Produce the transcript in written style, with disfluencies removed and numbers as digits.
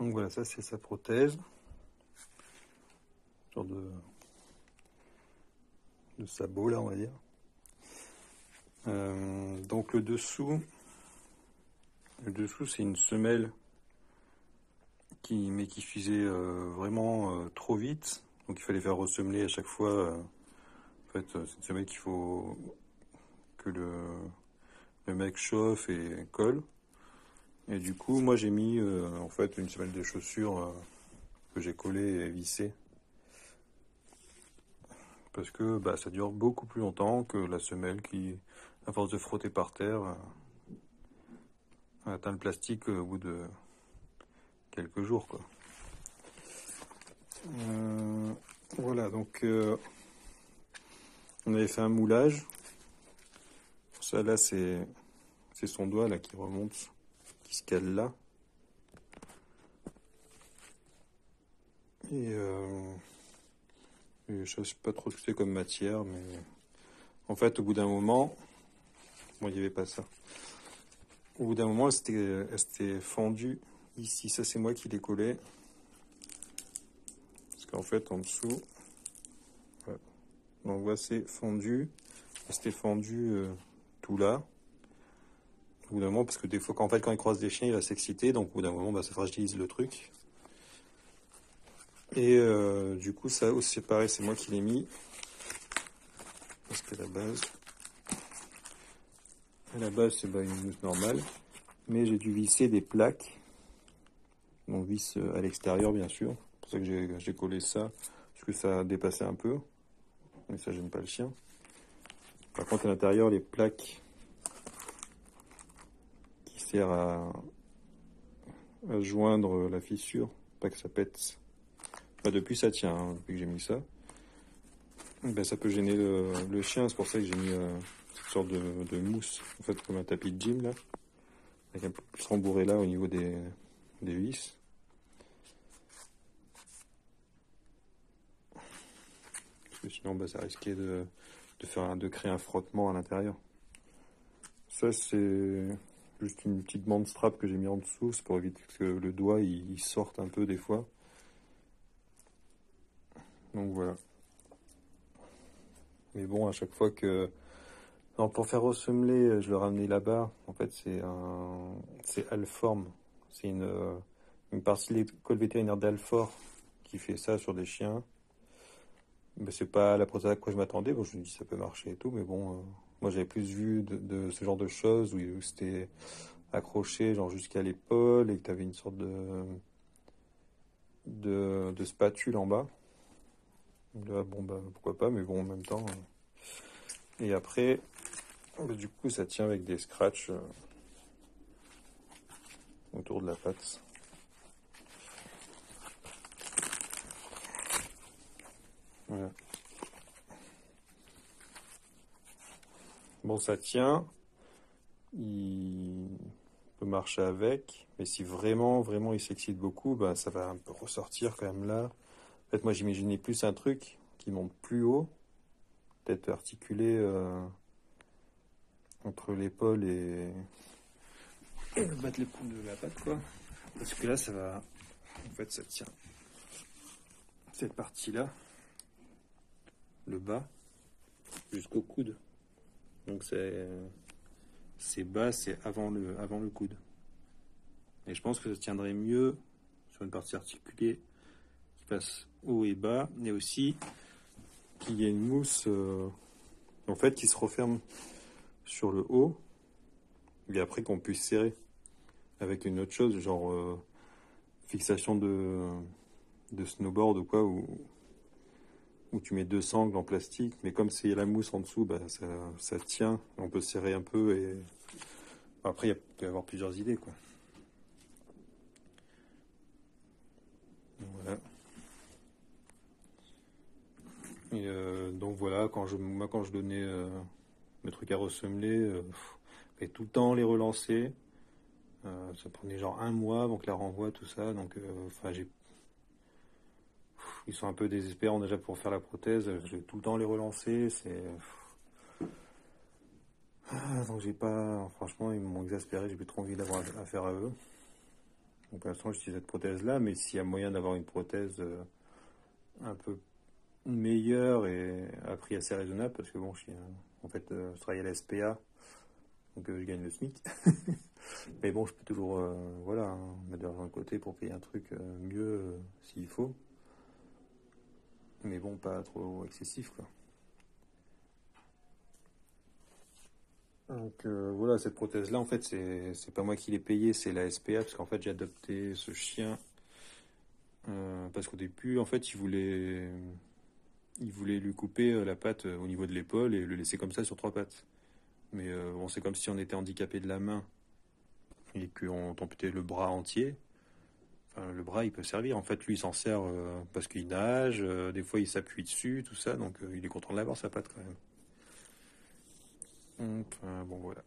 Donc voilà, ça c'est sa prothèse. Genre de sabot là, on va dire. Donc le dessous c'est une semelle qui fusait vraiment trop vite. Donc il fallait faire ressemeler à chaque fois. En fait, c'est une semelle qu'il faut que le mec chauffe et colle. Et du coup, moi j'ai mis en fait une semelle de chaussure que j'ai collée et vissée. Parce que bah, ça dure beaucoup plus longtemps que la semelle qui, à force de frotter par terre, atteint le plastique au bout de quelques jours, quoi. Voilà, donc on avait fait un moulage. Ça là, c'est son doigt là qui remonte, qui se cale là. Et je sais pas trop ce que c'est comme matière, mais en fait, au bout d'un moment, bon, il n'y avait pas ça. Au bout d'un moment, elle s'était fendue ici. Ça, c'est moi qui l'ai collé. Parce qu'en fait, en dessous, voilà, on voit c'est fendu. C'était fendu tout là. Au bout d'un moment, parce que des fois, quand il croise des chiens, il va s'exciter. Donc, au bout d'un moment, bah, ça fragilise le truc. Et du coup, ça aussi, c'est pareil, c'est moi qui l'ai mis. Parce qu'à la base, c'est bah, une mousse normale. Mais j'ai dû visser des plaques. On visse à l'extérieur, bien sûr. C'est pour ça que j'ai collé ça. Parce que ça dépassait un peu. Mais ça gêne pas le chien. Par contre, à l'intérieur, les plaques qui servent à joindre la fissure, pas que ça pète. Enfin, depuis, ça tient, hein, depuis que j'ai mis ça. Ben, ça peut gêner le chien. C'est pour ça que j'ai mis cette sorte de mousse, en fait, comme un tapis de gym, là. Avec un peu plus rembourré là, au niveau des vis. Parce que sinon, ben, ça risquait de créer un frottement à l'intérieur. Ça, c'est juste une petite bande strap que j'ai mis en dessous. C'est pour éviter que le doigt il sorte un peu des fois. Donc voilà. Mais bon, à chaque fois que... Non, pour faire ressemeler, je le ramenais là-bas. En fait, c'est Alform. C'est une partie de l'école vétérinaire d'Alfort qui fait ça sur des chiens. Mais c'est pas la prothèse à quoi je m'attendais. Bon, je me dis ça peut marcher et tout, mais bon, moi j'avais plus vu de ce genre de choses où c'était accroché genre jusqu'à l'épaule et que tu avais une sorte de spatule en bas. Là, bon, bah pourquoi pas, mais bon, en même temps. Et après, bah, du coup, ça tient avec des scratchs autour de la patte. Voilà. Bon, ça tient. Il peut marcher avec, mais si vraiment, vraiment il s'excite beaucoup, bah, ça va un peu ressortir quand même là. En fait, moi j'imaginais plus un truc qui monte plus haut, peut-être articulé entre l'épaule et le bas de l'épaule de la patte, quoi. Parce que là, ça va. En fait, ça tient. Cette partie-là, le bas, jusqu'au coude. Donc c'est bas, c'est avant le coude. Et je pense que ça tiendrait mieux sur une partie articulée qui passe haut et bas, et aussi qu'il y ait une mousse en fait qui se referme sur le haut, et après qu'on puisse serrer avec une autre chose, genre fixation de snowboard ou quoi, où tu mets deux sangles en plastique, mais comme c'est la mousse en dessous, bah, ça tient, on peut serrer un peu, et après il peut y avoir plusieurs idées, quoi. Voilà. Et donc voilà, quand je donnais mes trucs à ressemeler, fallait tout le temps les relancer. Ça prenait genre un mois avant que la renvoie, tout ça. Donc, ils sont un peu désespérants déjà pour faire la prothèse. Je vais tout le temps les relancer. Donc j'ai pas, franchement, ils m'ont exaspéré. J'ai plus trop envie d'avoir affaire à eux. Donc pour l'instant, j'utilise cette prothèse-là, mais s'il y a moyen d'avoir une prothèse un peu meilleure et à prix assez raisonnable, parce que bon, en fait, je travaille à la SPA, donc je gagne le SMIC. Mais bon, je peux toujours voilà, hein, mettre de l'argent de côté pour payer un truc mieux s'il faut. Mais bon, pas trop excessif, quoi. Donc voilà, cette prothèse-là, en fait, c'est pas moi qui l'ai payée, c'est la SPA, parce qu'en fait, j'ai adopté ce chien parce qu'au début, en fait, il voulait lui couper la patte au niveau de l'épaule et le laisser comme ça sur trois pattes. Mais bon, c'est comme si on était handicapé de la main et qu'on t'amputait le bras entier. Enfin, le bras, il peut servir. En fait, lui, il s'en sert parce qu'il nage. Des fois, il s'appuie dessus, tout ça. Donc, il est content de l'avoir, sa patte, quand même. Donc, bon, voilà.